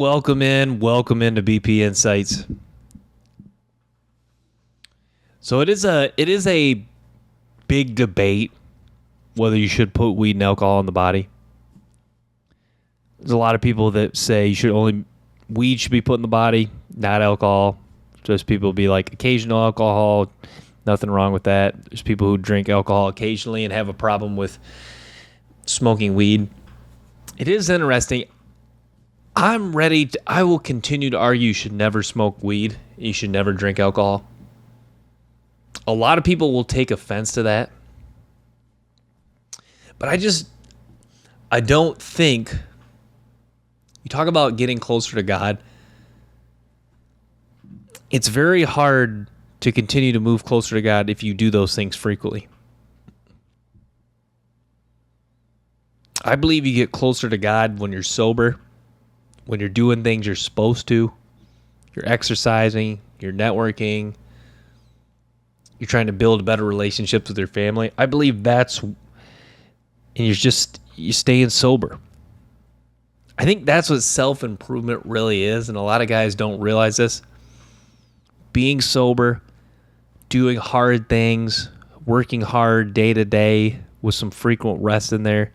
Welcome into BP Insights. So it is a big debate whether you should put weed and alcohol in the body. There's a lot of people that say weed should be put in the body, not alcohol. Just people be like occasional alcohol, nothing wrong with that. There's people who drink alcohol occasionally and have a problem with smoking weed. It is interesting. I will continue to argue you should never smoke weed. You should never drink alcohol. A lot of people will take offense to that. But I don't think, you talk about getting closer to God, it's very hard to continue to move closer to God if you do those things frequently. I believe you get closer to God when you're sober, when you're doing things you're supposed to, you're exercising, you're networking, you're trying to build better relationships with your family. I believe and you're staying sober. I think that's what self-improvement really is, and a lot of guys don't realize this. Being sober, doing hard things, working hard day to day with some frequent rest in there,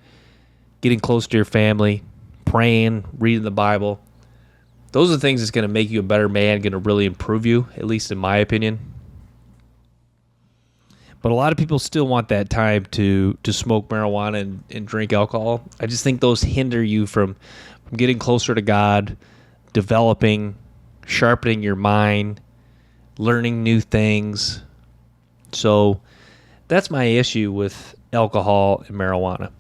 getting close to your family, praying, reading the Bible. Those are things that's going to make you a better man, going to really improve you, at least in my opinion. But a lot of people still want that time to smoke marijuana and drink alcohol. I just think those hinder you from getting closer to God, developing, sharpening your mind, learning new things. So that's my issue with alcohol and marijuana.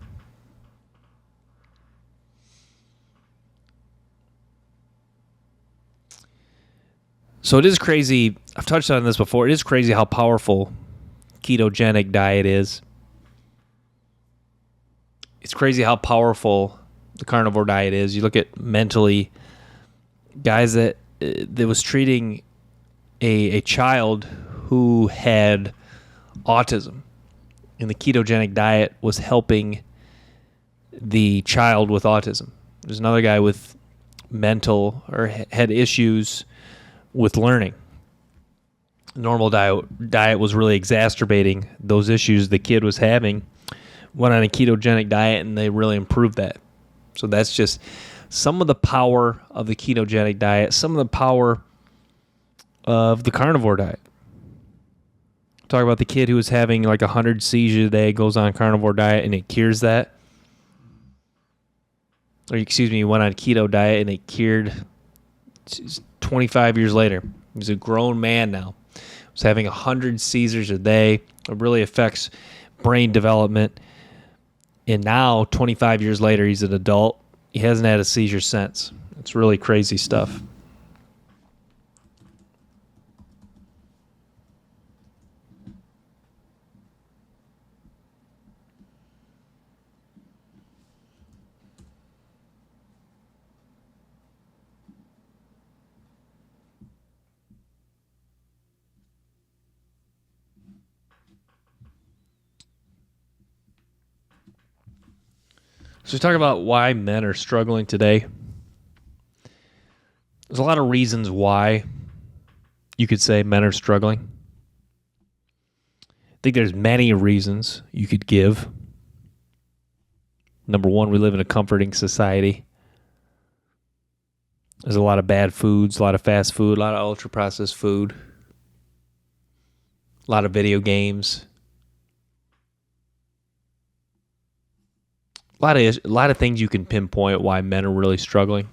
So it is crazy. I've touched on this before. It is crazy how powerful ketogenic diet is. It's crazy how powerful the carnivore diet is. You look at mentally, guys that was treating a child who had autism, and the ketogenic diet was helping the child with autism. There's another guy with mental or had issues with learning. Normal diet was really exacerbating those issues the kid was having. Went on a ketogenic diet and they really improved that. So that's just some of the power of the ketogenic diet, some of the power of the carnivore diet. Talk about the kid who was having like 100 seizures a day, goes on carnivore diet and it cures that. Or went on keto diet and it cured 25 years later. He's a grown man now. Was having 100 seizures a day. It really affects brain development. And now, 25 years later, he's an adult. He hasn't had a seizure since. It's really crazy stuff. So talk about why men are struggling today. There's a lot of reasons why you could say men are struggling. I think there's many reasons you could give. Number one, we live in a comforting society. There's a lot of bad foods, a lot of fast food, a lot of ultra-processed food, a lot of video games. A lot of things you can pinpoint why men are really struggling.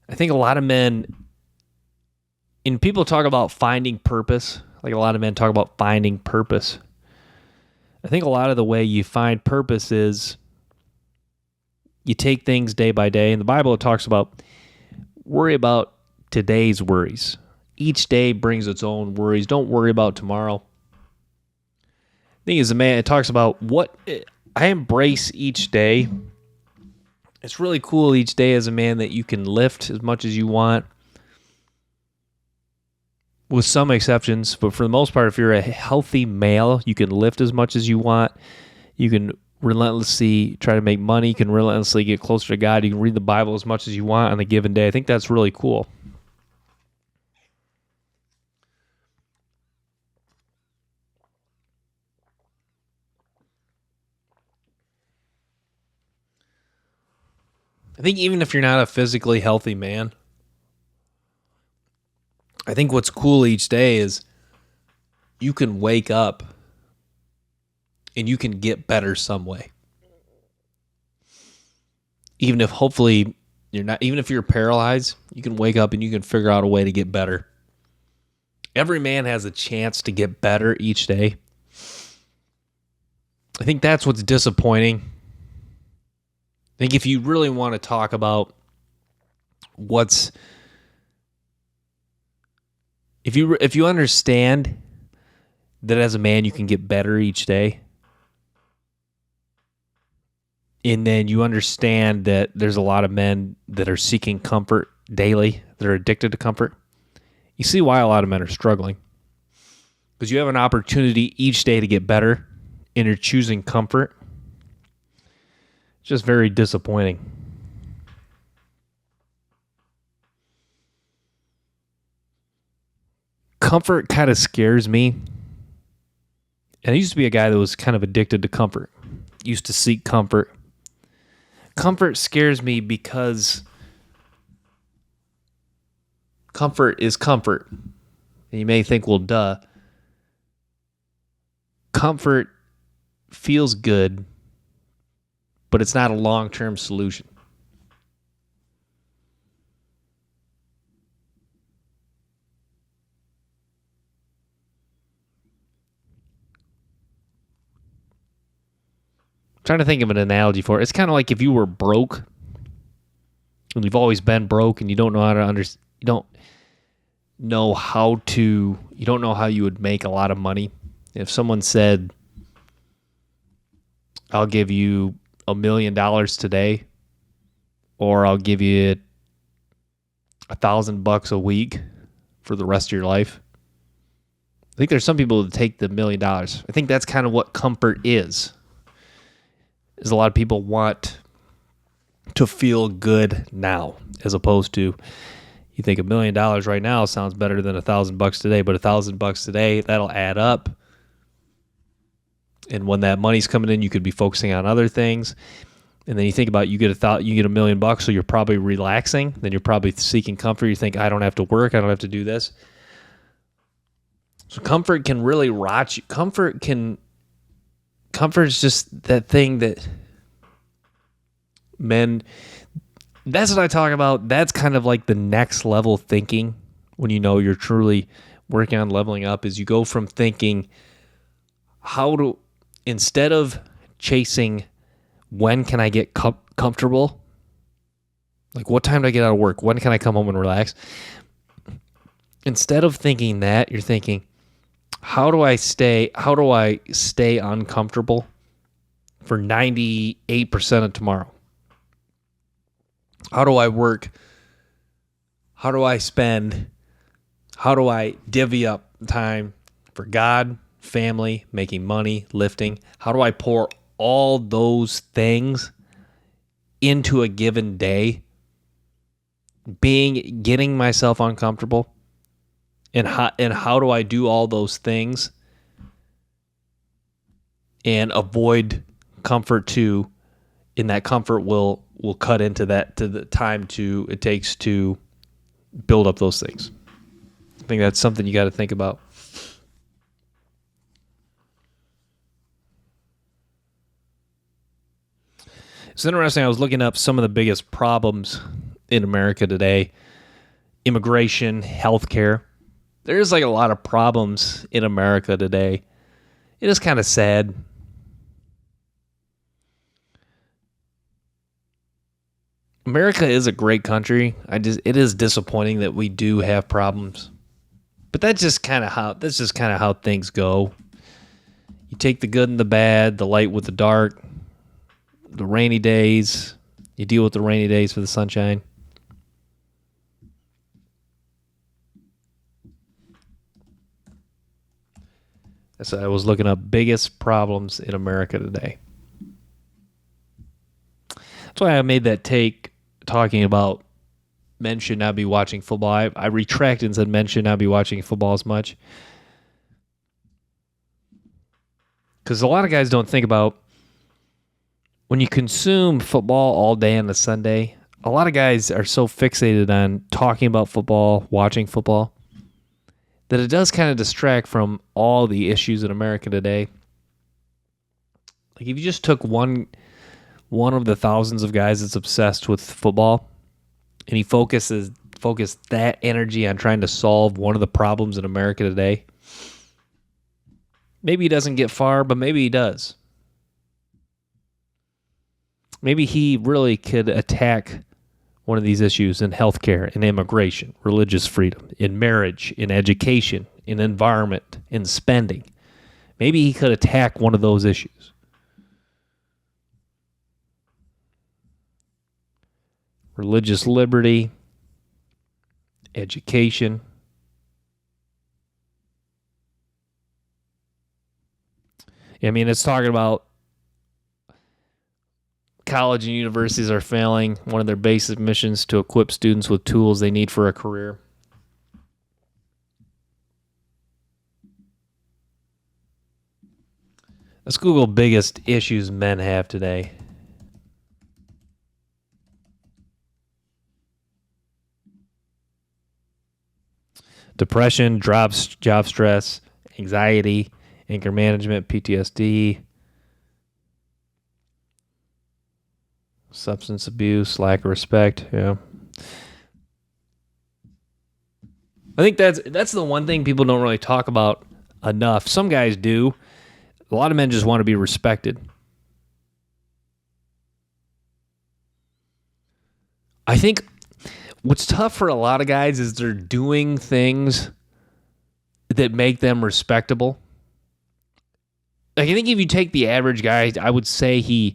I think a lot of men, and people talk about finding purpose, like a lot of men talk about finding purpose. I think a lot of the way you find purpose is you take things day by day. In the Bible, it talks about worry about today's worries. Each day brings its own worries. Don't worry about tomorrow. Thing is, a man, it talks about what I embrace each day. It's really cool each day as a man that you can lift as much as you want, with some exceptions. But for the most part, if you're a healthy male, you can lift as much as you want. You can relentlessly try to make money. You can relentlessly get closer to God. You can read the Bible as much as you want on a given day. I think that's really cool. I think even if you're not a physically healthy man, I think what's cool each day is you can wake up and you can get better some way. Even if hopefully you're not, even if you're paralyzed, you can wake up and you can figure out a way to get better. Every man has a chance to get better each day. I think that's what's disappointing. I think if you really want to talk about if you understand that as a man you can get better each day, and then you understand that there's a lot of men that are seeking comfort daily, that are addicted to comfort, you see why a lot of men are struggling. Because you have an opportunity each day to get better, and you're choosing comfort. It's just very disappointing. Comfort kind of scares me. And I used to be a guy that was kind of addicted to comfort. Used to seek comfort. Comfort scares me because comfort is comfort. And you may think, well, duh. Comfort feels good, but it's not a long-term solution. I'm trying to think of an analogy for it. It's kind of like if you were broke, and you've always been broke, and you don't know how to you don't know how you would make a lot of money. If someone said, I'll give you $1 million today, or I'll give you $1,000 a week for the rest of your life. I think there's some people that take the $1 million. I think that's kind of what comfort is a lot of people want to feel good now, as opposed to, you think $1 million right now sounds better than $1,000 today, but $1,000 today, that'll add up. And when that money's coming in, you could be focusing on other things. And then you think about, you get $1 million, so you're probably relaxing. Then you're probably seeking comfort. You think, I don't have to work. I don't have to do this. So comfort can really rot you. Comfort is just that thing that men, that's what I talk about. That's kind of like the next level thinking when you know you're truly working on leveling up, is you go from thinking instead of chasing when can I get comfortable, like what time do I get out of work, when can I come home and relax, instead of thinking that, you're thinking, how do I stay uncomfortable for 98% of tomorrow? How do I work? How do I divvy up time for God, family, making money, lifting? How do I pour all those things into a given day, getting myself uncomfortable? And how do I do all those things and avoid comfort too? And that comfort will cut into the time it takes to build up those things. I think that's something you got to think about. It's interesting. I was looking up some of the biggest problems in America today: immigration, healthcare. There's like a lot of problems in America today. It is kind of sad. America is a great country. It is disappointing that we do have problems. But that's just kind of how things go. You take the good and the bad, the light with the dark, the rainy days. You deal with the rainy days for the sunshine. So I was looking up biggest problems in America today. That's why I made that take talking about men should not be watching football. I retracted and said men should not be watching football as much. Because a lot of guys don't think about when you consume football all day on a Sunday, a lot of guys are so fixated on talking about football, watching football, that it does kind of distract from all the issues in America today. Like if you just took one of the thousands of guys that's obsessed with football and he focused that energy on trying to solve one of the problems in America today, maybe he doesn't get far, but maybe he does. Maybe he really could attack one of these issues in healthcare, in immigration, religious freedom, in marriage, in education, in environment, in spending. Maybe he could attack one of those issues. Religious liberty, education. I mean, it's talking about college and universities are failing one of their basic missions to equip students with tools they need for a career. Let's Google biggest issues men have today. Depression, job stress, anxiety, anger management, PTSD, substance abuse, lack of respect. Yeah, I think that's the one thing people don't really talk about enough. Some guys do. A lot of men just want to be respected. I think what's tough for a lot of guys is they're doing things that make them respectable. Like I think if you take the average guy, I would say you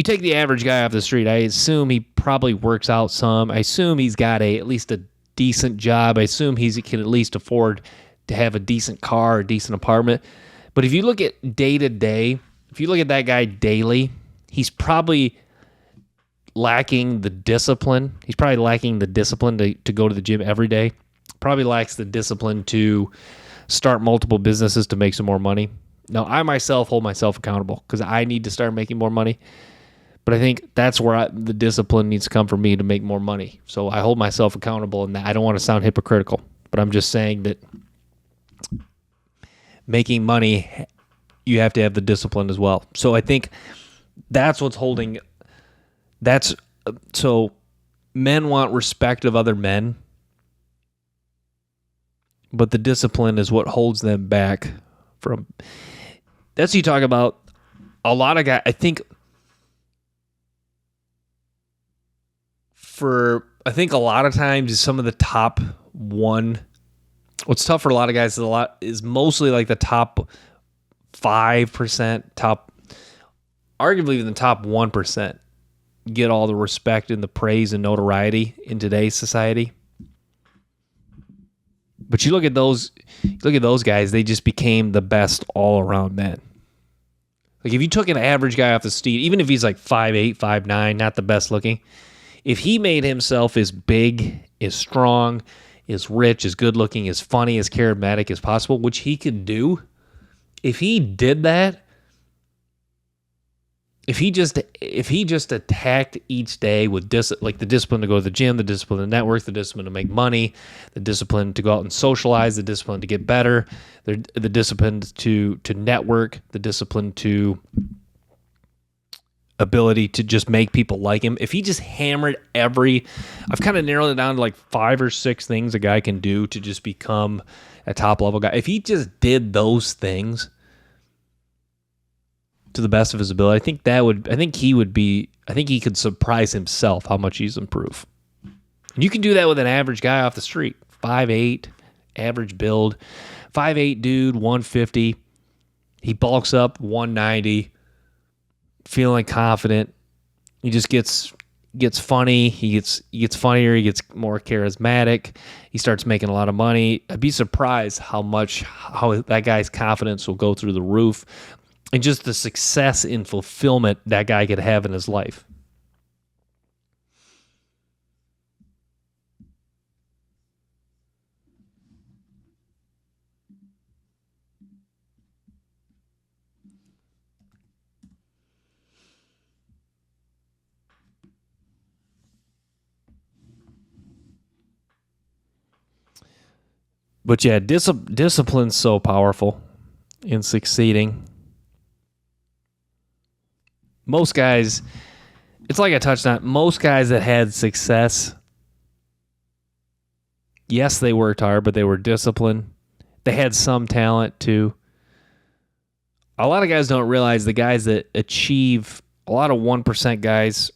take the average guy off the street, I assume he probably works out some. I assume he's got at least a decent job. I assume he can at least afford to have a decent car, a decent apartment. But if you look at day to day, if you look at that guy daily, he's probably lacking the discipline. He's probably lacking the discipline to go to the gym every day. Probably lacks the discipline to start multiple businesses to make some more money. Now, I myself hold myself accountable because I need to start making more money. But I think that's where the discipline needs to come from me to make more money. So I hold myself accountable in that. I don't want to sound hypocritical, but I'm just saying that making money, you have to have the discipline as well. So I think that's what's holding. So men want respect of other men, but the discipline is what holds them back from. That's what you talk about. A lot of guys, I think a lot of times some of the top one. What's tough for a lot of guys is mostly like the top 5%, arguably even the top 1% get all the respect and the praise and notoriety in today's society. But you look at those guys, they just became the best all-around men. Like if you took an average guy off the street, even if he's like 5'8", 5'9", not the best looking, if he made himself as big, as strong, as rich, as good looking, as funny, as charismatic as possible, which he could do, if he did that, if he just attacked each day with the discipline to go to the gym, the discipline to network, the discipline to make money, the discipline to go out and socialize, the discipline to get better, the discipline to network, the discipline to ability to just make people like him. If he just hammered I've kind of narrowed it down to like 5 or 6 things a guy can do to just become a top level guy. If he just did those things to the best of his ability, I think he could surprise himself how much he's improved. And you can do that with an average guy off the street, 5'8", average build, 5'8" dude, 150. He bulks up 190, feeling confident. He just gets funny. He gets funnier. He gets more charismatic. He starts making a lot of money. I'd be surprised how that guy's confidence will go through the roof. and just the success and fulfillment that guy could have in his life. But yeah, discipline's so powerful in succeeding. Most guys, it's like I touched on, most guys that had success, yes, they worked hard, but they were disciplined. They had some talent too. A lot of guys don't realize the guys that achieve, a lot of 1% guys,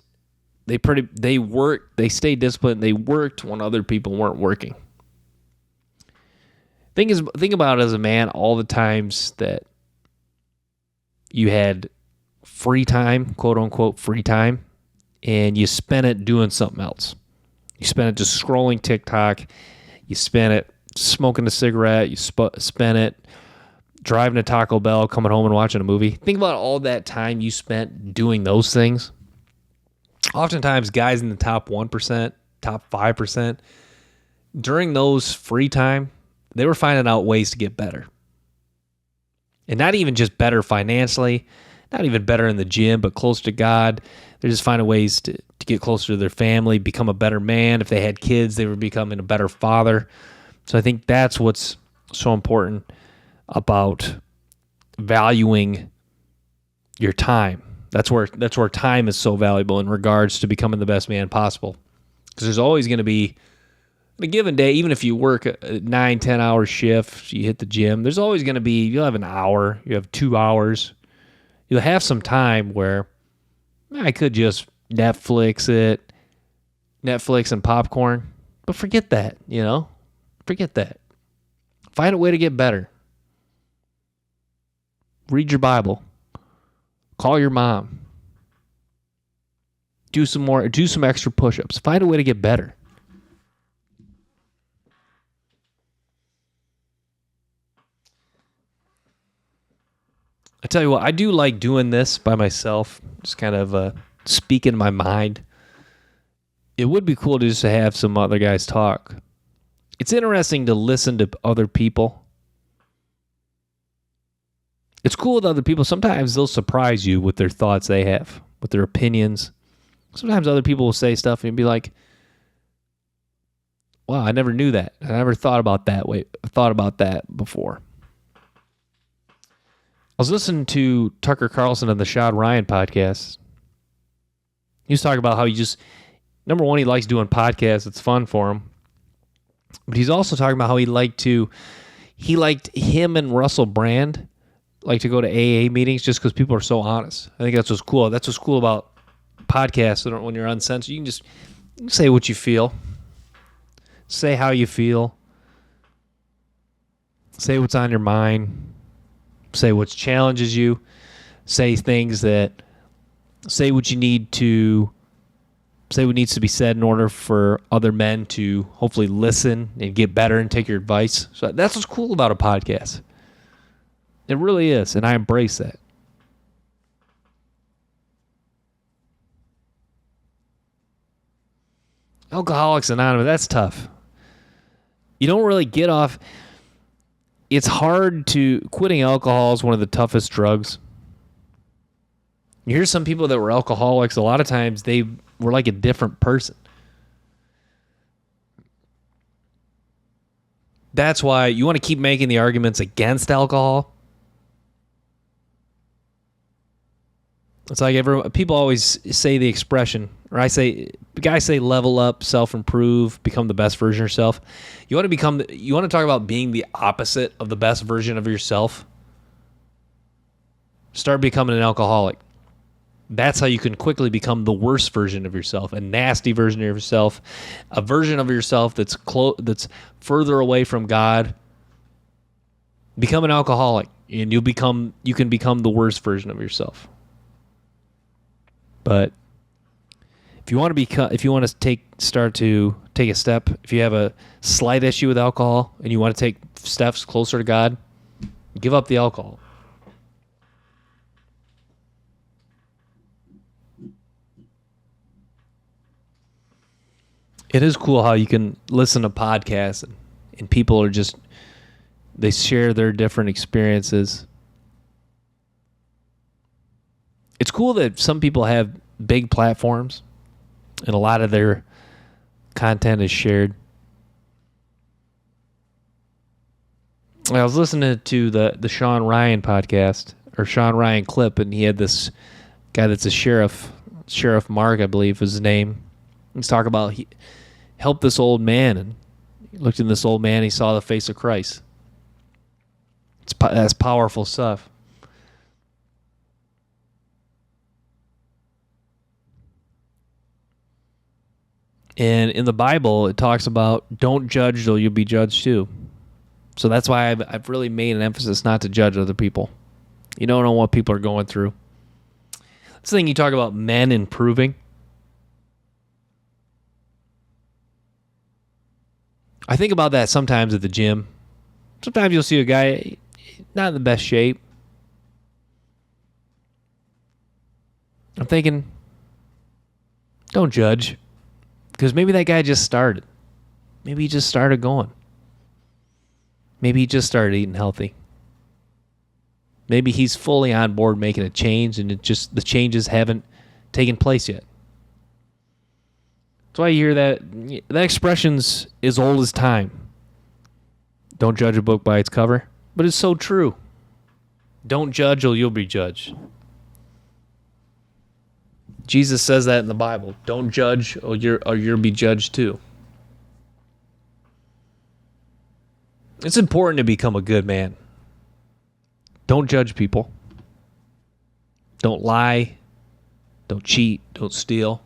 they stayed disciplined, they worked when other people weren't working. Think about it as a man, all the times that you had free time, quote unquote free time, and you spent it doing something else. You spent it just scrolling TikTok. You spent it smoking a cigarette. You spent it driving to Taco Bell, coming home and watching a movie. Think about all that time you spent doing those things. Oftentimes, guys in the top 1%, top 5%, during those free time, they were finding out ways to get better. And not even just better financially, not even better in the gym, but closer to God. They're just finding ways to get closer to their family, become a better man. If they had kids, they were becoming a better father. So I think that's what's so important about valuing your time. That's where time is so valuable in regards to becoming the best man possible. Because there's always going to be, on a given day, even if you work a 9-10 hour shift, you hit the gym, there's always going to be, you'll have an hour, you have 2 hours. You'll have some time where I could just Netflix and popcorn, but forget that, forget that. Find a way to get better. Read your Bible. Call your mom. Do some extra push-ups. Find a way to get better. I tell you what, I do like doing this by myself, just kind of speaking my mind. It would be cool to just have some other guys talk. It's interesting to listen to other people. It's cool with other people. Sometimes they'll surprise you with their thoughts they have, with their opinions. Sometimes other people will say stuff and you'll be like, wow, I never knew that. I never thought about that before. I was listening to Tucker Carlson on the Shad Ryan podcast. He was talking about how number one, he likes doing podcasts. It's fun for him. But he's also talking about how he liked him and Russell Brand like to go to AA meetings just because people are so honest. I think that's what's cool. That's what's cool about podcasts. When you're uncensored, you can say what you feel. Say how you feel. Say what's on your mind. Say what challenges you. Say what needs to be said in order for other men to hopefully listen and get better and take your advice. So that's what's cool about a podcast. It really is, and I embrace that. Alcoholics Anonymous, that's tough. You don't really get off. It's hard quitting alcohol is one of the toughest drugs. You hear some people that were alcoholics, a lot of times they were like a different person. That's why you want to keep making the arguments against alcohol. It's like people always say the expression, or guys say level up, self-improve, become the best version of yourself. You want to talk about being the opposite of the best version of yourself? Start becoming an alcoholic. That's how you can quickly become the worst version of yourself, a nasty version of yourself, a version of yourself that's further away from God. Become an alcoholic, and you can become the worst version of yourself. But if you want to take a step, if you have a slight issue with alcohol and you want to take steps closer to God, give up the alcohol. It is cool how you can listen to podcasts and people are just, they share their different experiences. It's cool that some people have big platforms and a lot of their content is shared. I was listening to the Sean Ryan podcast, or Sean Ryan clip, and he had this guy that's a sheriff, Sheriff Mark, I believe was his name. He's talking about he helped this old man, and he looked in this old man, and he saw the face of Christ. That's powerful stuff. And in the Bible, it talks about don't judge or you'll be judged too. So that's why I've really made an emphasis not to judge other people. You don't know what people are going through. This thing you talk about men improving. I think about that sometimes at the gym. Sometimes you'll see a guy not in the best shape. I'm thinking, don't judge. Because maybe that guy just started. Maybe he just started going. Maybe he just started eating healthy. Maybe he's fully on board making a change and the changes haven't taken place yet. That's why you hear that expression's as old as time. Don't judge a book by its cover. But it's so true. Don't judge or you'll be judged. Jesus says that in the Bible. Don't judge or you'll be judged too. It's important to become a good man. Don't judge people. Don't lie. Don't cheat. Don't steal.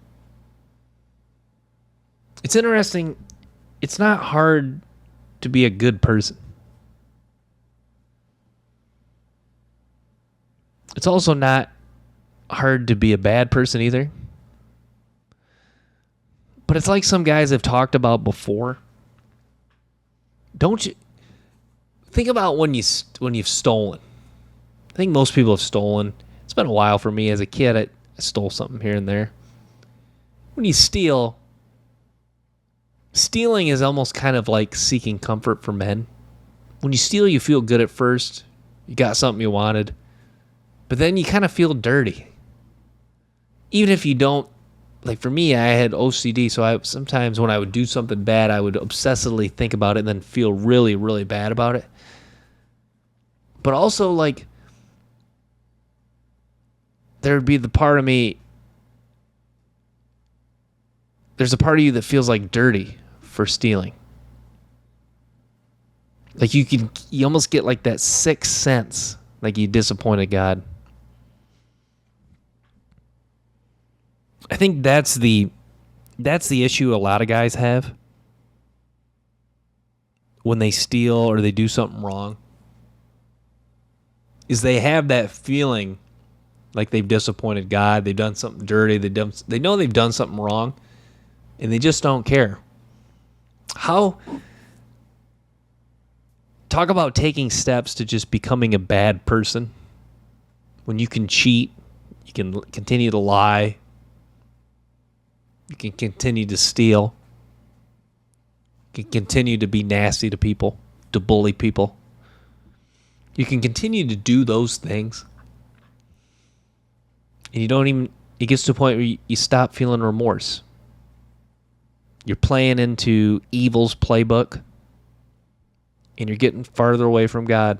It's interesting. It's not hard to be a good person. It's also not hard to be a bad person either. But it's like some guys have talked about before. Don't you think about when you've stolen? I think most people have stolen. It's been a while for me as a kid. I stole something here and there. When you steal, stealing is almost kind of like seeking comfort for men. When you steal, you feel good at first. You got something you wanted. But then you kind of feel dirty. Even if you don't, like for me, I had OCD, so sometimes when I would do something bad, I would obsessively think about it and then feel really, really bad about it. But also, like, there would be the part of me, there's a part of you that feels like dirty for stealing. Like you almost get like that sixth sense, like you disappointed God. I think that's the issue a lot of guys have when they steal or they do something wrong, is they have that feeling like they've disappointed God, they've done something dirty, they know they've done something wrong, and they just don't care. Talk about taking steps to just becoming a bad person. When you can cheat, you can continue to lie, you can continue to steal, you can continue to be nasty to people, to bully people. You can continue to do those things. And it gets to a point where you stop feeling remorse. You're playing into evil's playbook, and you're getting farther away from God.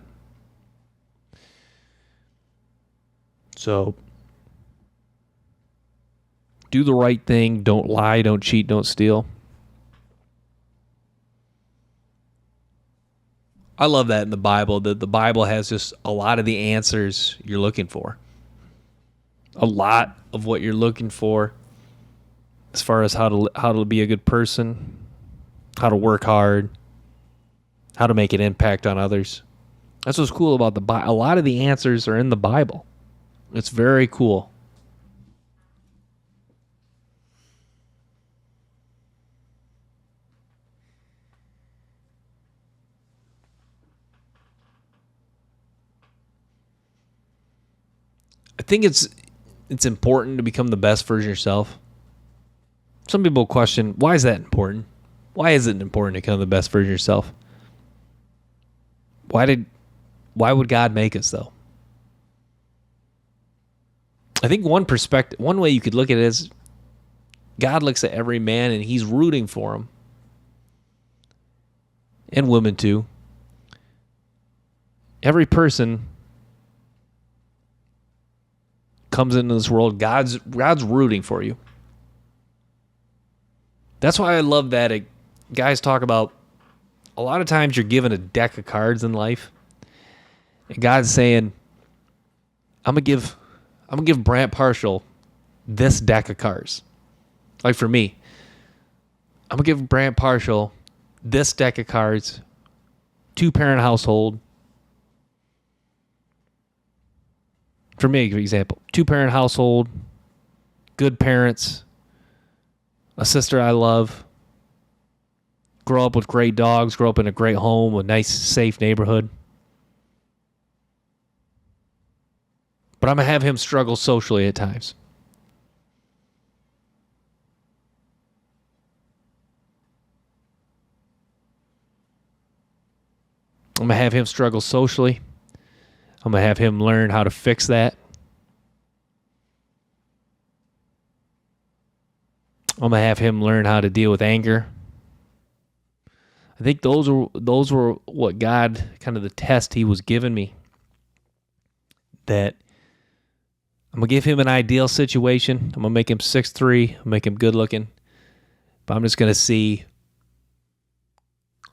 So, do the right thing. Don't lie, don't cheat, don't steal. I love that in the Bible, that the Bible has just a lot of the answers you're looking for. A lot of what you're looking for as far as how to be a good person, how to work hard, how to make an impact on others. That's what's cool about the Bible. A lot of the answers are in the Bible. It's very cool. I think it's important to become the best version of yourself. Some people question, why is that important? Why is it important to become the best version of yourself? Why would God make us, though? I think one way you could look at it is God looks at every man and he's rooting for him. And women too. Every person comes into this world, God's rooting for you. That's why I love that guys talk about a lot of times you're given a deck of cards in life. And God's saying, I'm gonna give Brant Marshall this deck of cards. Like for me, I'm gonna give Brant Marshall this deck of cards, 2-parent household. For me, for example, 2-parent household, good parents, a sister I love, grow up with great dogs, grow up in a great home, a nice, safe neighborhood. But I'm going to have him struggle socially at times. I'm going to have him struggle socially. I'm going to have him learn how to fix that. I'm going to have him learn how to deal with anger. I think those were what God, kind of the test he was giving me. That I'm going to give him an ideal situation. I'm going to make him 6'3", make him good looking. But I'm just going to see,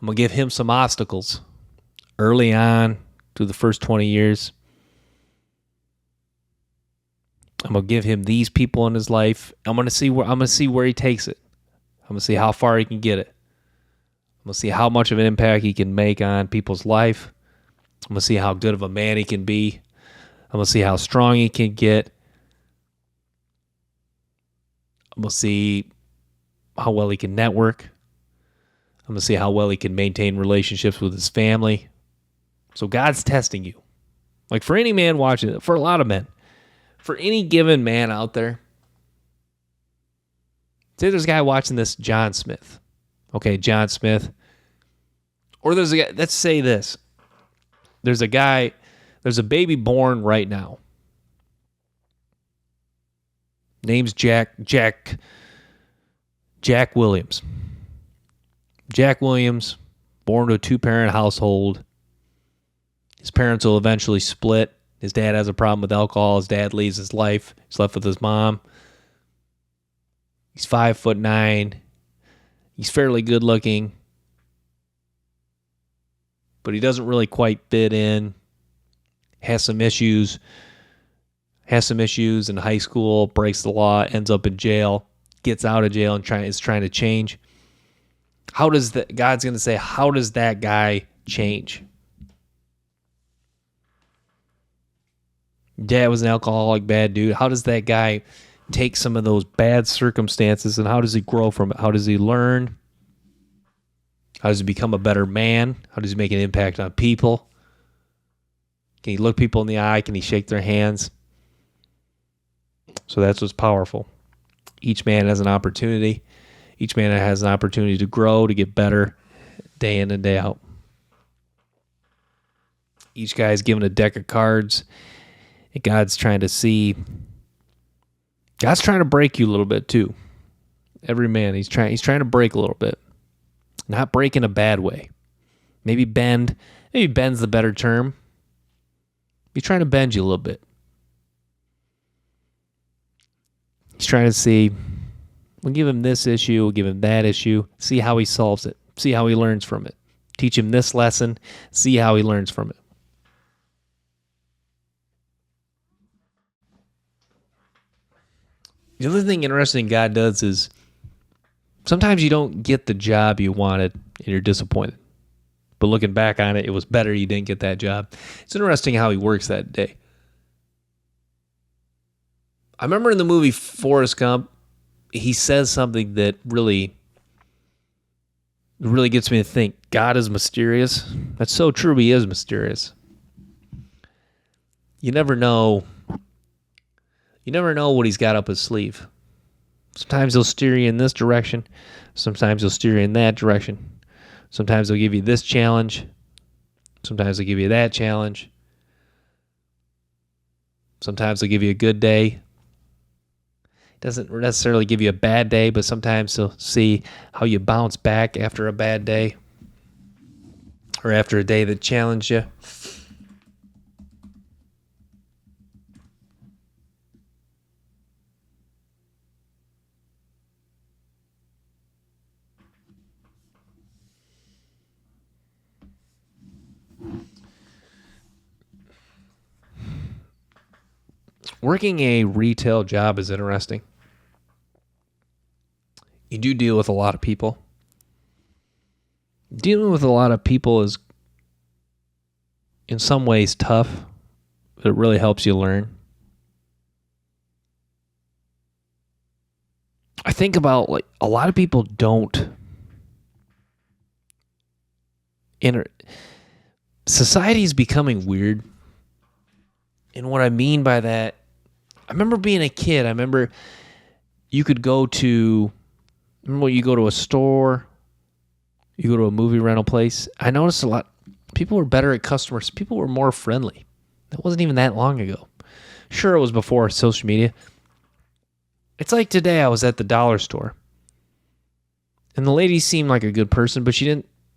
I'm going to give him some obstacles early on through the first 20 years. I'm going to give him these people in his life. I'm going to see where he takes it. I'm going to see how far he can get it. I'm going to see how much of an impact he can make on people's life. I'm going to see how good of a man he can be. I'm going to see how strong he can get. I'm going to see how well he can network. I'm going to see how well he can maintain relationships with his family. So God's testing you. Like for any man watching it, for a lot of men, for any given man out there, say there's a guy watching this, John Smith. Okay, John Smith. Or there's a guy, let's say this. There's a baby born right now. Name's Jack Williams. Jack Williams, born to a 2-parent household. His parents will eventually split. His dad has a problem with alcohol. His dad leaves his life. He's left with his mom. He's 5'9". He's fairly good looking. But he doesn't really quite fit in. Has some issues in high school, breaks the law, ends up in jail, gets out of jail and is trying to change. God's going to say, how does that guy change? Dad was an alcoholic, bad dude. How does that guy take some of those bad circumstances and how does he grow from it? How does he learn? How does he become a better man? How does he make an impact on people? Can he look people in the eye? Can he shake their hands? So that's what's powerful. Each man has an opportunity. Each man has an opportunity to grow, to get better day in and day out. Each guy is given a deck of cards. And God's trying to break you a little bit too. Every man, he's trying to break a little bit. Not break in a bad way. Maybe bend's the better term. He's trying to bend you a little bit. He's trying to see, we'll give him this issue, we'll give him that issue, see how he solves it, see how he learns from it. Teach him this lesson, see how he learns from it. The other thing interesting God does is sometimes you don't get the job you wanted and you're disappointed. But looking back on it, it was better you didn't get that job. It's interesting how he works that day. I remember in the movie Forrest Gump, he says something that really gets me to think. God is mysterious. That's so true. He is mysterious. You never know what he's got up his sleeve. Sometimes they'll steer you in this direction. Sometimes they'll steer you in that direction. Sometimes they'll give you this challenge. Sometimes they'll give you that challenge. Sometimes they'll give you a good day. It doesn't necessarily give you a bad day, but sometimes they'll see how you bounce back after a bad day or after a day that challenged you. Working a retail job is interesting. You do deal with a lot of people. Dealing with a lot of people is in some ways tough, but it really helps you learn. I think about like a lot of people don't society's becoming weird. And what I mean by that, I remember being a kid. I remember you could go to, you go to a store, you go to a movie rental place. I noticed a lot, people were better at customers. People were more friendly. That wasn't even that long ago. Sure, it was before social media. It's like today I was at the dollar store. And the lady seemed like a good person, but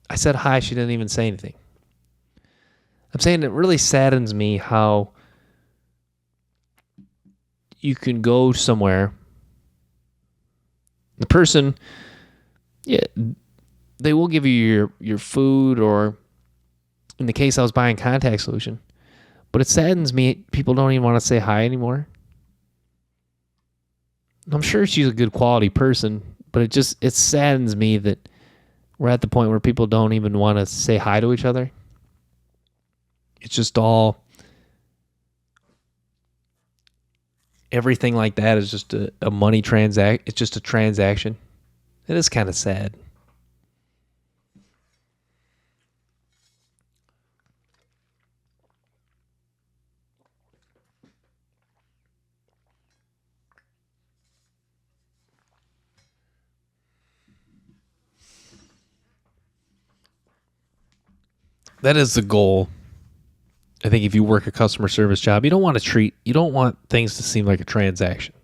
I said hi, she didn't even say anything. I'm saying it really saddens me how you can go somewhere. The person, yeah, they will give you your food, or in the case I was buying contact solution. But it saddens me, people don't even want to say hi anymore. I'm sure she's a good quality person, but it saddens me that we're at the point where people don't even want to say hi to each other. It's just all, everything like that is just a money transact. It's just a transaction. It is kind of sad. That is the goal. I think if you work a customer service job, you don't want things to seem like a transaction.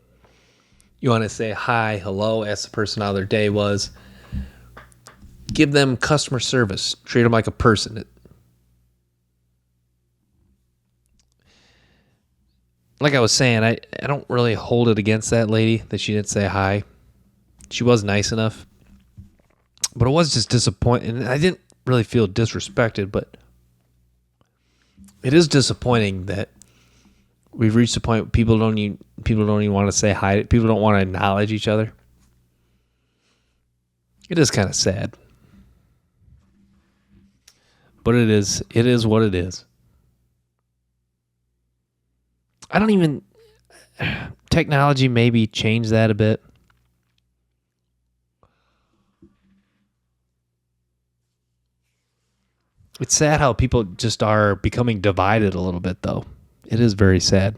You want to say hi, hello, ask the person how their day was. Give them customer service. Treat them like a person. Like I was saying, I don't really hold it against that lady that she didn't say hi. She was nice enough. But it was just disappointing. I didn't really feel disrespected, but it is disappointing that we've reached a point where people don't even want to say hi. People don't want to acknowledge each other. It is kind of sad. But it is what it is. Technology maybe changed that a bit. It's sad how people just are becoming divided a little bit, though. It is very sad.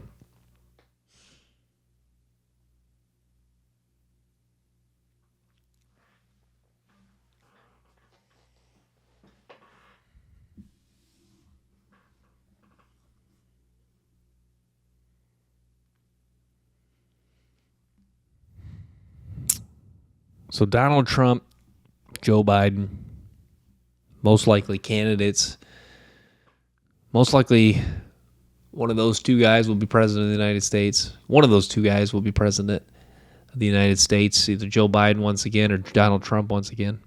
So Donald Trump, Joe Biden, most likely candidates. Most likely one of those two guys will be president of the United States. One of those two guys will be president of the United States, either Joe Biden once again or Donald Trump once again.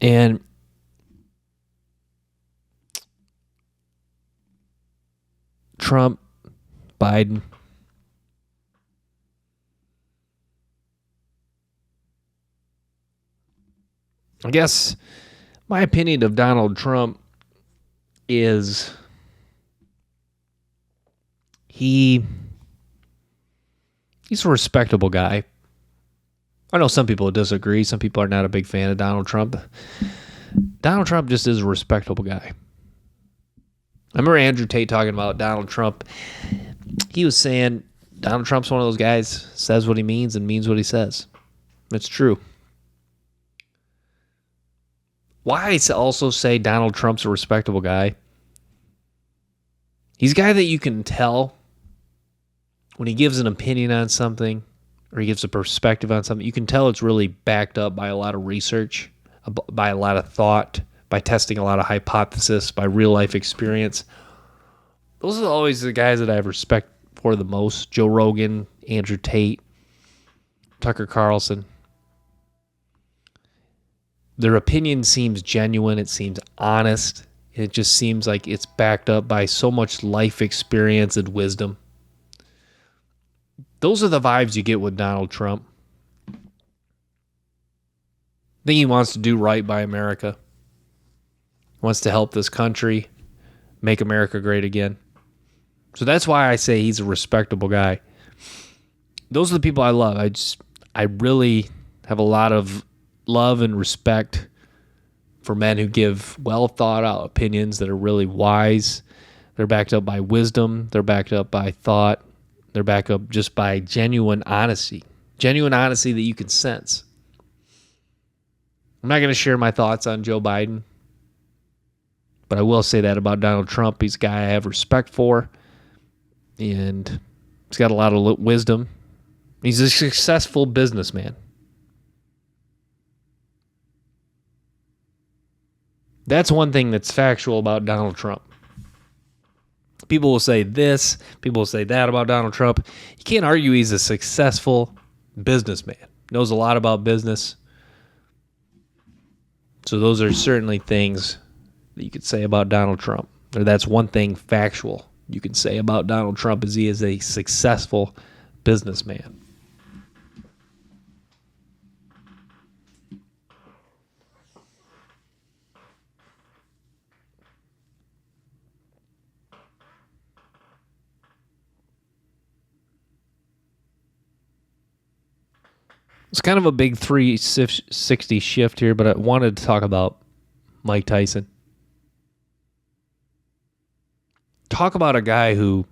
And Trump, Biden, I guess my opinion of Donald Trump is he's a respectable guy. I know some people disagree. Some people are not a big fan of Donald Trump. Donald Trump just is a respectable guy. I remember Andrew Tate talking about Donald Trump. He was saying Donald Trump's one of those guys, says what he means and means what he says. It's true. Why I also say Donald Trump's a respectable guy. He's a guy that you can tell when he gives an opinion on something or he gives a perspective on something. You can tell it's really backed up by a lot of research, by a lot of thought, by testing a lot of hypothesis, by real life experience. Those are always the guys that I have respect for the most. Joe Rogan, Andrew Tate, Tucker Carlson. Their opinion seems genuine. It seems honest. It just seems like it's backed up by so much life experience and wisdom. Those are the vibes you get with Donald Trump. I think he wants to do right by America. He wants to help this country, make America great again. So that's why I say he's a respectable guy. Those are the people I love. I really have a lot of love and respect for men who give well thought out opinions that are really wise. They're backed up by wisdom. They're backed up by thought. They're backed up just by genuine honesty. Genuine honesty that you can sense. I'm not going to share my thoughts on Joe Biden, but I will say that about Donald Trump. He's a guy I have respect for, and he's got a lot of wisdom. He's a successful businessman. That's one thing that's factual about Donald Trump. People will say this, people will say that about Donald Trump. You can't argue he's a successful businessman. Knows a lot about business. So those are certainly things that you could say about Donald Trump. Or that's one thing factual you can say about Donald Trump is he is a successful businessman. It's kind of a big 360 shift here, but I wanted to talk about Mike Tyson. Talk about a guy who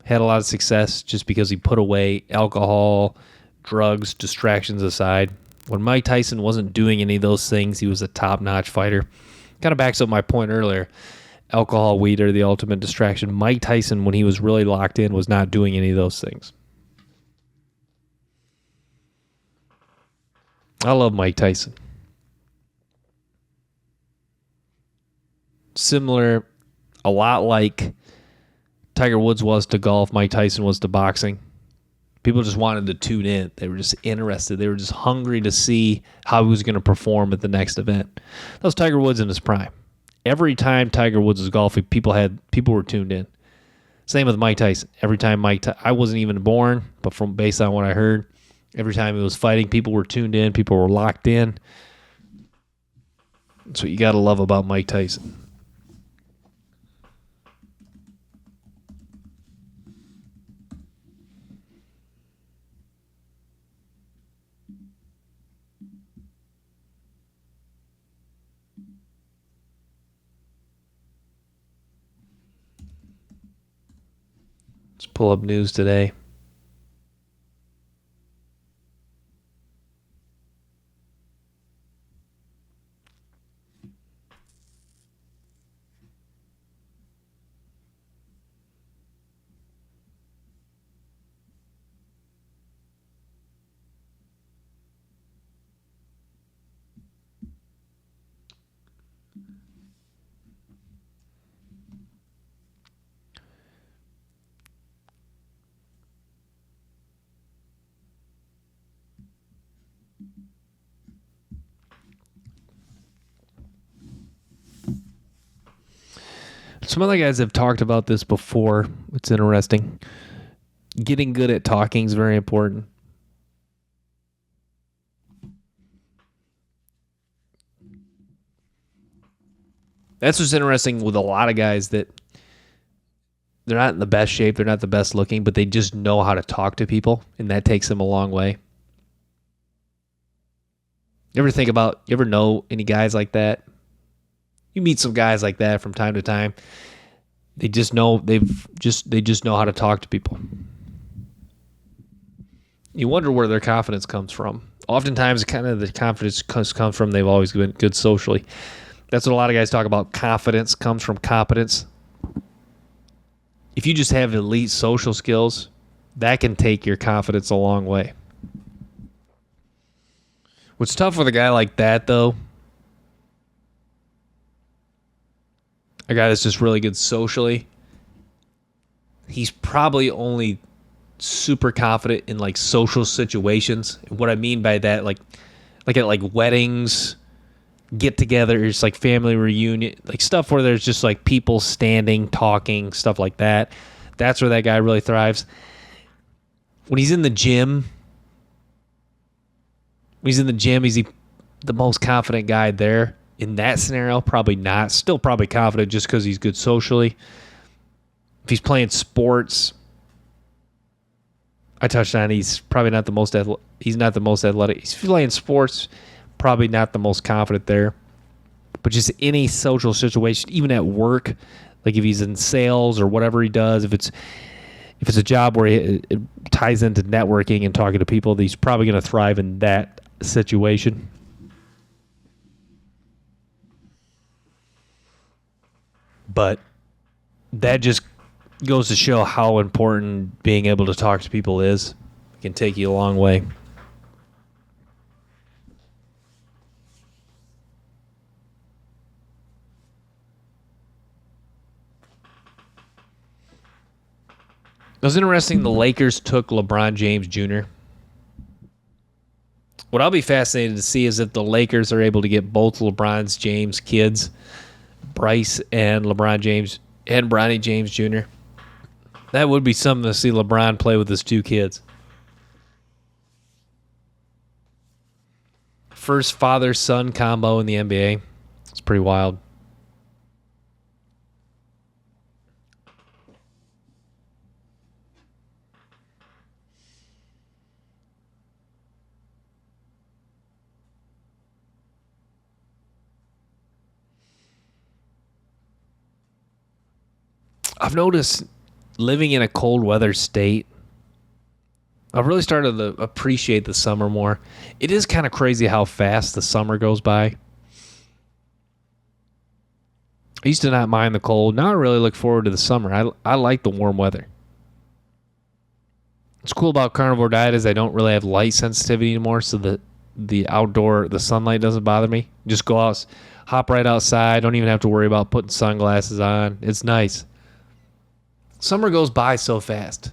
had a lot of success just because he put away alcohol, drugs, distractions aside. When Mike Tyson wasn't doing any of those things, he was a top-notch fighter. Kind of backs up my point earlier. Alcohol, weed are the ultimate distraction. Mike Tyson, when he was really locked in, was not doing any of those things. I love Mike Tyson. Similar, a lot like Tiger Woods was to golf, Mike Tyson was to boxing. People just wanted to tune in. They were just interested. They were just hungry to see how he was going to perform at the next event. That was Tiger Woods in his prime. Every time Tiger Woods was golfing, people were tuned in. Same with Mike Tyson. Every time I wasn't even born, but based on what I heard, every time he was fighting, people were tuned in. People were locked in. That's what you got to love about Mike Tyson. Let's pull up news today. Some other guys have talked about this before. It's interesting. Getting good at talking is very important. That's what's interesting with a lot of guys, that they're not in the best shape, they're not the best looking, but they just know how to talk to people, and that takes them a long way. You ever know any guys like that? You meet some guys like that from time to time. They just know they just know how to talk to people. You wonder where their confidence comes from. Oftentimes, kind of the confidence comes from they've always been good socially. That's what a lot of guys talk about. Confidence comes from competence. If you just have elite social skills, that can take your confidence a long way. What's tough with a guy like that, though, a guy that's just really good socially, he's probably only super confident in like social situations. And what I mean by that, like at like weddings, get-togethers, like family reunion, like stuff where there's just like people standing, talking, stuff like that. That's where that guy really thrives. When he's in the gym, is he the most confident guy there? In that scenario, probably not. Still probably confident just because he's good socially. If he's playing sports, I touched on he's probably not the most he's not the most athletic. He's playing sports, probably not the most confident there. But just any social situation, even at work, like if he's in sales or whatever he does, if it's a job where it ties into networking and talking to people, he's probably going to thrive in that situation. But that just goes to show how important being able to talk to people is. It can take you a long way. It was interesting the Lakers took LeBron James Jr. What I'll be fascinated to see is if the Lakers are able to get both LeBron James kids, Bryce and LeBron James and Bronny James Jr. That would be something to see LeBron play with his two kids. First father-son combo in the NBA. It's pretty wild. I've noticed living in a cold weather state, I've really started to appreciate the summer more. It is kind of crazy how fast the summer goes by. I used to not mind the cold. Now I really look forward to the summer. I like the warm weather. What's cool about carnivore diet is I don't really have light sensitivity anymore, so the sunlight doesn't bother me. Just go out, hop right outside. Don't even have to worry about putting sunglasses on. It's nice. Summer goes by so fast,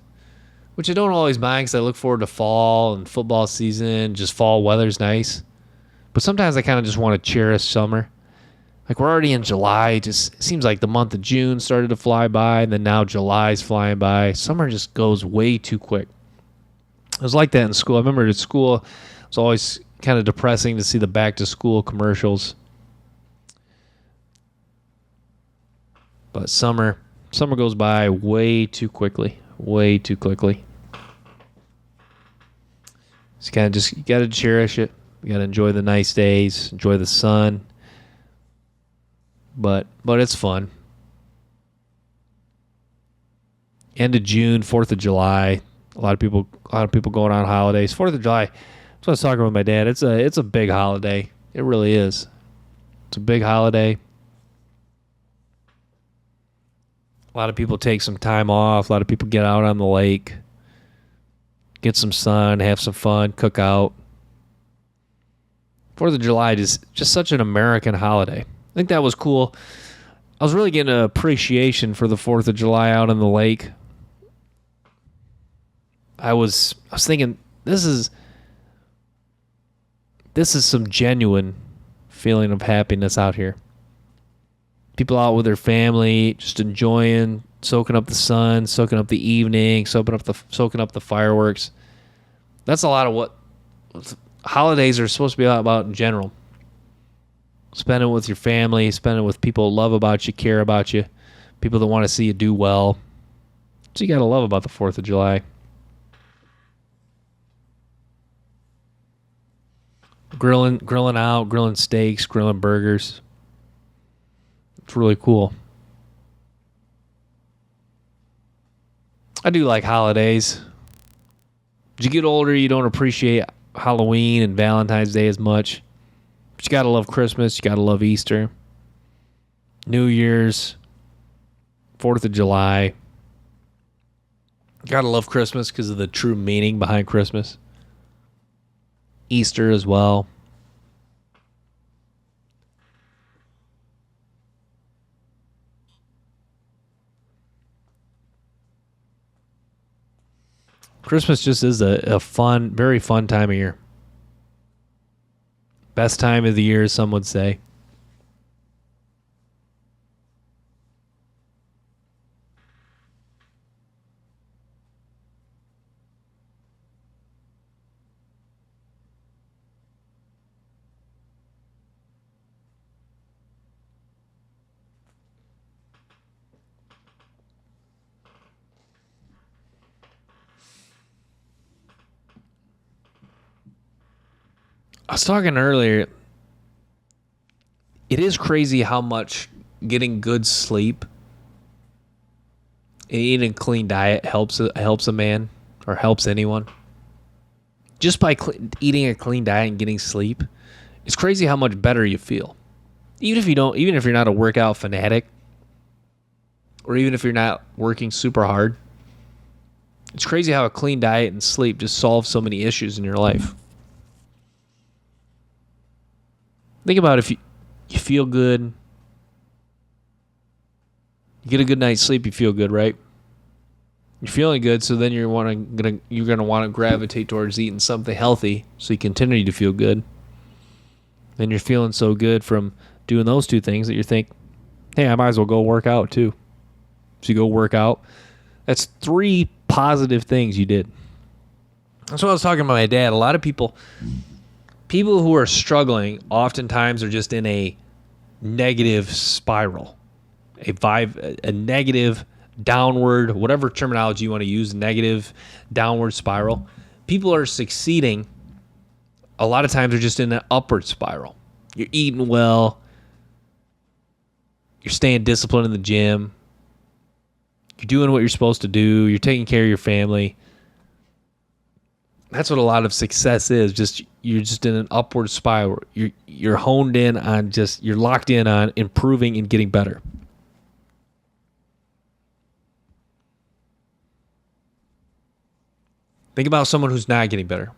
which I don't always mind because I look forward to fall and football season. Just fall weather's nice. But sometimes I kind of just want to cherish summer. Like we're already in July. It just seems like the month of June started to fly by, and then now July's flying by. Summer just goes way too quick. It was like that in school. I remember at school, it was always kind of depressing to see the back-to-school commercials. But summer goes by way too quickly. Way too quickly. So you got to cherish it. You got to enjoy the nice days, enjoy the sun. But it's fun. End of June, 4th of July. A lot of people going on holidays. 4th of July. So I was talking with my dad. It's a big holiday. It really is. It's a big holiday. A lot of people take some time off. A lot of people get out on the lake, get some sun, have some fun, cook out. 4th of July is just such an American holiday. I think that was cool. I was really getting an appreciation for the 4th of July out on the lake. I was thinking this is some genuine feeling of happiness out here. People out with their family, just enjoying, soaking up the sun, soaking up the evening, soaking up the fireworks. That's a lot of what holidays are supposed to be about in general. Spend it with your family, spend it with people who love about you, care about you, people that want to see you do well. So you got to love about the 4th of July. Grilling out, grilling steaks, grilling burgers. It's really cool. I do like holidays. As you get older, you don't appreciate Halloween and Valentine's Day as much. But you gotta love Christmas. You gotta love Easter. New Year's. 4th of July. Gotta love Christmas because of the true meaning behind Christmas. Easter as well. Christmas just is a fun, very fun time of year. Best time of the year, some would say. I was talking earlier. It is crazy how much getting good sleep and eating a clean diet helps a man or helps anyone. Just by eating a clean diet and getting sleep, it's crazy how much better you feel. Even if you're not a workout fanatic, or even if you're not working super hard, it's crazy how a clean diet and sleep just solves so many issues in your life. Think about if you feel good, you get a good night's sleep, you feel good, right? You're feeling good, so then you're gonna want to gravitate towards eating something healthy, so you continue to feel good. Then you're feeling so good from doing those two things that you think, hey, I might as well go work out too. So you go work out. That's 3 positive things you did. That's what I was talking about my dad. A lot of people who are struggling oftentimes are just in a negative spiral, a negative downward, whatever terminology you want to use, negative downward spiral. People are succeeding. A lot of times they're just in an upward spiral. You're eating well. You're staying disciplined in the gym. You're doing what you're supposed to do. You're taking care of your family. That's what a lot of success is. You're just in an upward spiral. You're honed in on you're locked in on improving and getting better. Think about someone who's not getting better.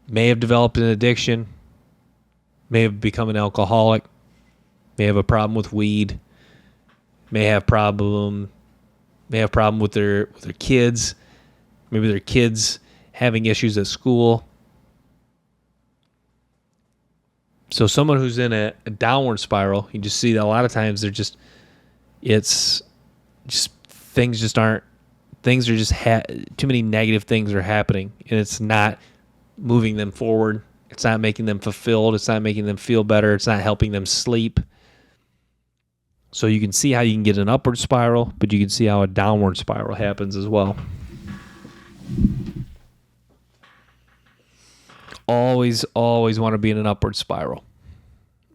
May have developed an addiction, may have become an alcoholic, may have a problem with weed, may have problem with their kids. Maybe their kids having issues at school. So someone who's in a downward spiral, you just see that a lot of times things are just too many negative things are happening, and it's not moving them forward. It's not making them fulfilled. It's not making them feel better. It's not helping them sleep. So you can see how you can get an upward spiral, but you can see how a downward spiral happens as well. Always want to be in an upward spiral.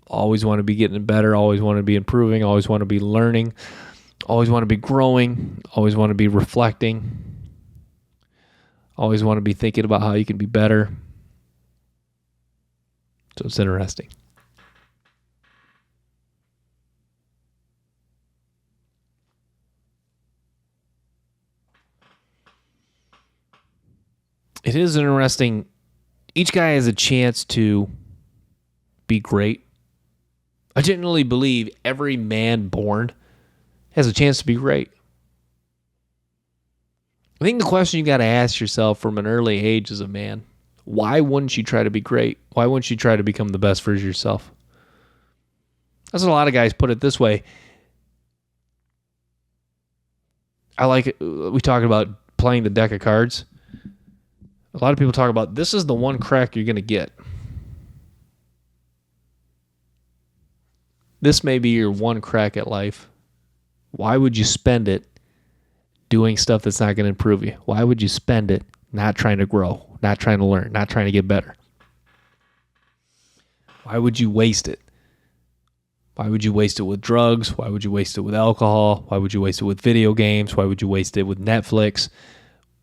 Always want to be getting better. Always want to be improving. Always want to be learning. Always want to be growing. Always want to be reflecting. Always want to be thinking about how you can be better. So it's interesting. It is interesting. Each guy has a chance to be great. I genuinely believe every man born has a chance to be great. I think the question you got to ask yourself from an early age as a man, why wouldn't you try to be great? Why wouldn't you try to become the best version of yourself? That's what a lot of guys put it this way. I like it. We talk about playing the deck of cards. A lot of people talk about this is the one crack you're going to get. This may be your one crack at life. Why would you spend it doing stuff that's not going to improve you? Why would you spend it not trying to grow, not trying to learn, not trying to get better? Why would you waste it? Why would you waste it with drugs? Why would you waste it with alcohol? Why would you waste it with video games? Why would you waste it with Netflix?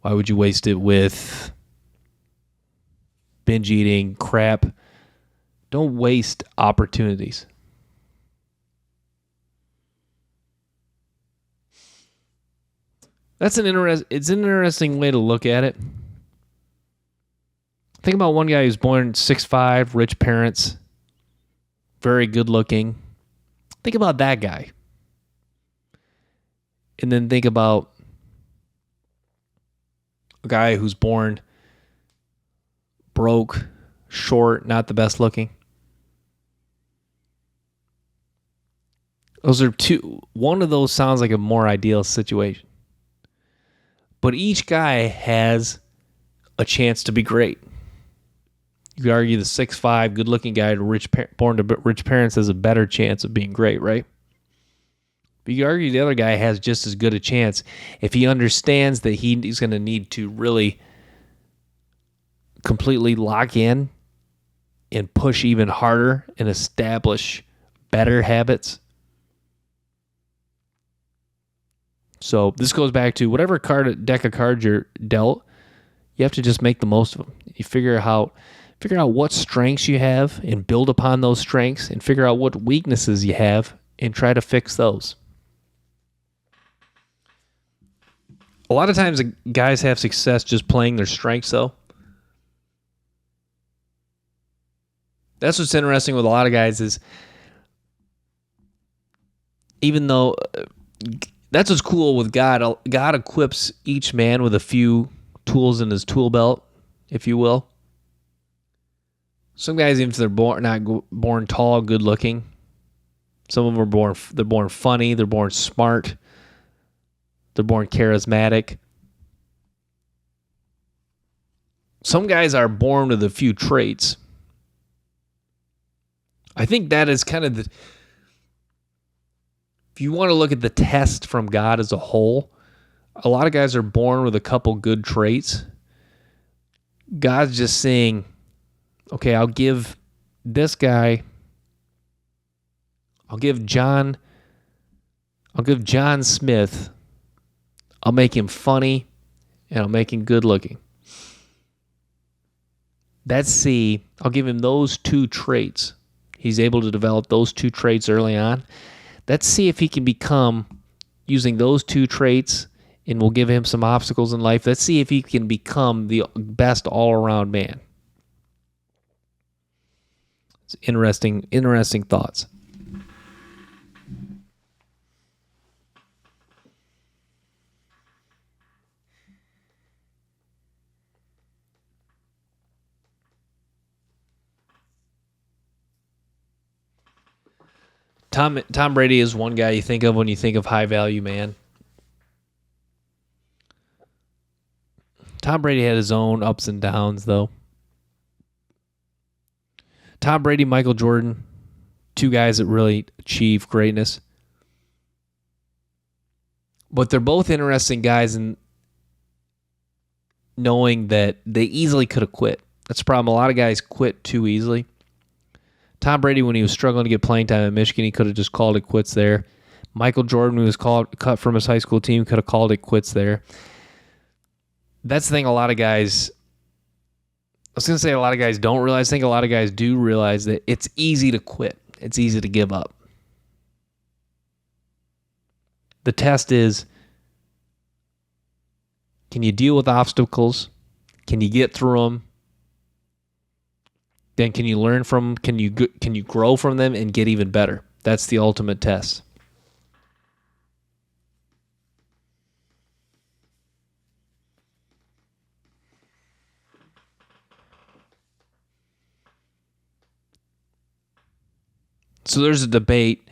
Why would you waste it with binge eating crap? Don't waste opportunities. It's an interesting way to look at it. Think about one guy who's born 6'5", rich parents, very good looking. Think about that guy. And then think about a guy who's born broke, short, not the best looking. Those are two. One of those sounds like a more ideal situation. But each guy has a chance to be great. You could argue the 6'5", good-looking guy born to rich parents has a better chance of being great, right? But you could argue the other guy has just as good a chance if he understands that he's going to need to really completely lock in and push even harder and establish better habits. So this goes back to whatever deck of cards you're dealt, you have to just make the most of them. You figure out what strengths you have and build upon those strengths, and figure out what weaknesses you have and try to fix those. A lot of times guys have success just playing their strengths, though. That's what's interesting with a lot of guys is, even though that's what's cool with God. God equips each man with a few tools in his tool belt, if you will. Some guys, even if they're born tall, good looking, some of them they're born funny, they're born smart, they're born charismatic. Some guys are born with a few traits. I think that is kind of if you want to look at the test from God as a whole, a lot of guys are born with a couple good traits. God's just saying, okay, I'll give John Smith, I'll make him funny, and I'll make him good looking. Let's see, I'll give him those two traits. He's able to develop those two traits early on. Let's see if he can become, using those two traits, and we'll give him some obstacles in life. Let's see if he can become the best all-around man. It's interesting thoughts. Tom Brady is one guy you think of when you think of high-value man. Tom Brady had his own ups and downs, though. Tom Brady, Michael Jordan, two guys that really achieve greatness. But they're both interesting guys in knowing that they easily could have quit. That's the problem. A lot of guys quit too easily. Tom Brady, when he was struggling to get playing time at Michigan, he could have just called it quits there. Michael Jordan, when he was cut from his high school team, could have called it quits there. That's the thing a lot of guys, I was going to say a lot of guys don't realize. I think a lot of guys do realize that it's easy to quit. It's easy to give up. The test is, can you deal with obstacles? Can you get through them? Then can you learn from them? Can you grow from them and get even better? That's the ultimate test. So there's a debate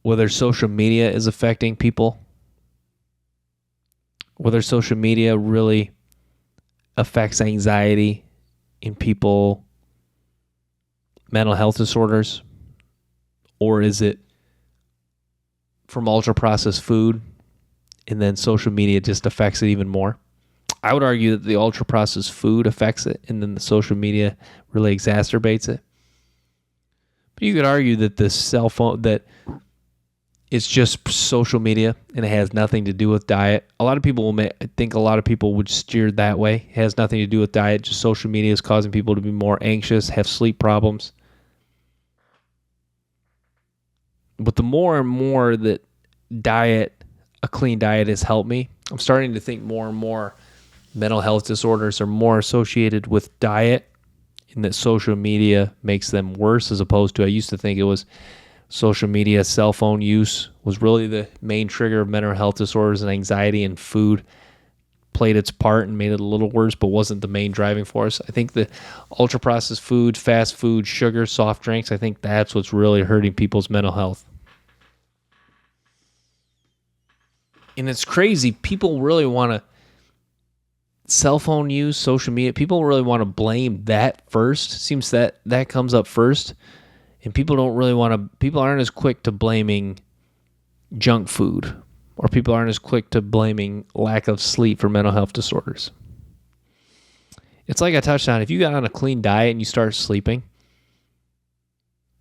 whether social media is affecting people, whether social media really affects anxiety in people, mental health disorders, or is it from ultra-processed food and then social media just affects it even more? I would argue that the ultra-processed food affects it and then the social media really exacerbates it. You could argue that the cell phone, that it's just social media and it has nothing to do with diet. A lot of people I think a lot of people would steer that way. It has nothing to do with diet. Just social media is causing people to be more anxious, have sleep problems. But the more and more that a clean diet has helped me, I'm starting to think more and more mental health disorders are more associated with diet, and that social media makes them worse, as opposed to, I used to think it was social media, cell phone use was really the main trigger of mental health disorders, and anxiety and food played its part and made it a little worse, but wasn't the main driving force. I think the ultra-processed foods, fast food, sugar, soft drinks, I think that's what's really hurting people's mental health. And it's crazy. People really want to, cell phone use, social media, people really want to blame that first. Seems that comes up first. And people aren't as quick to blaming junk food, or people aren't as quick to blaming lack of sleep for mental health disorders. It's like I touched on, if you got on a clean diet and you start sleeping,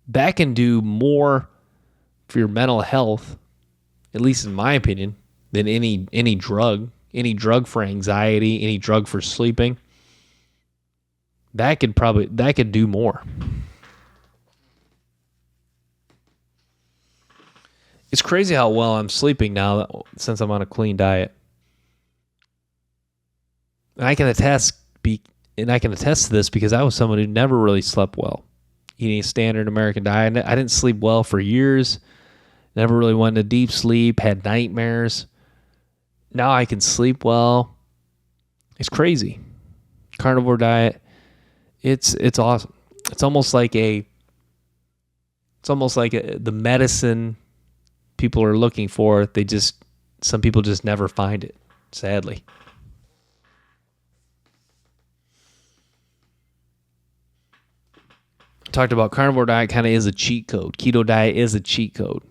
that can do more for your mental health, at least in my opinion, than any drug for anxiety, any drug for sleeping. That could do more. It's crazy how well I'm sleeping now since I'm on a clean diet. And I can attest to this because I was someone who never really slept well. Eating a standard American diet, I didn't sleep well for years. Never really went into deep sleep, had nightmares. Now I can sleep well. It's crazy. Carnivore diet, it's awesome. It's almost like the medicine people are looking for. Some people just never find it, sadly. Talked about carnivore diet kind of is a cheat code. Keto diet is a cheat code.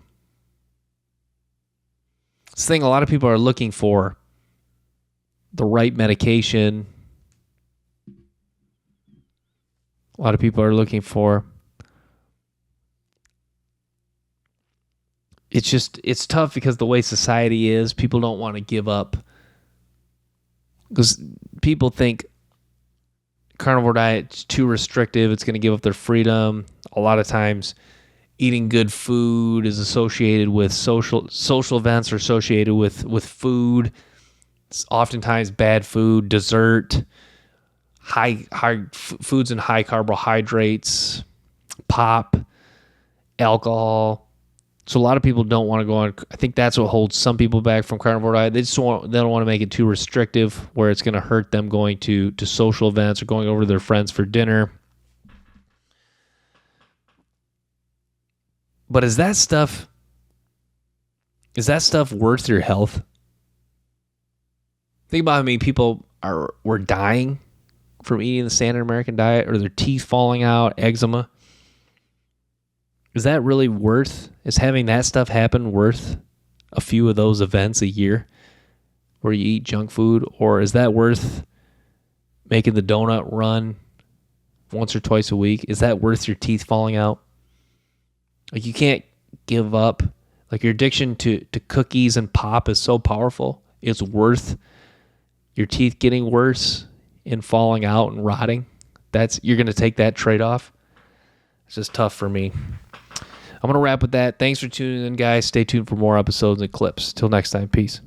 This thing, a lot of people are looking for the right medication. A lot of people are looking for, it's tough because the way society is, people don't want to give up, because people think carnivore diet's too restrictive, it's going to give up their freedom. A lot of times eating good food is associated with social events, or associated with food. It's oftentimes bad food, dessert, high foods and high carbohydrates, pop, alcohol. So a lot of people don't want to go on. I think that's what holds some people back from carnivore diet. They don't want to make it too restrictive where it's going to hurt them going to social events or going over to their friends for dinner. But is that stuff worth your health? Think about how many people were dying from eating the standard American diet, or their teeth falling out, eczema. Is that really is having that stuff happen worth a few of those events a year where you eat junk food? Or is that worth making the donut run once or twice a week? Is that worth your teeth falling out? Like, you can't give up. Like, your addiction to cookies and pop is so powerful. It's worth your teeth getting worse and falling out and rotting. You're going to take that trade-off. It's just tough for me. I'm going to wrap with that. Thanks for tuning in, guys. Stay tuned for more episodes and clips. Till next time. Peace.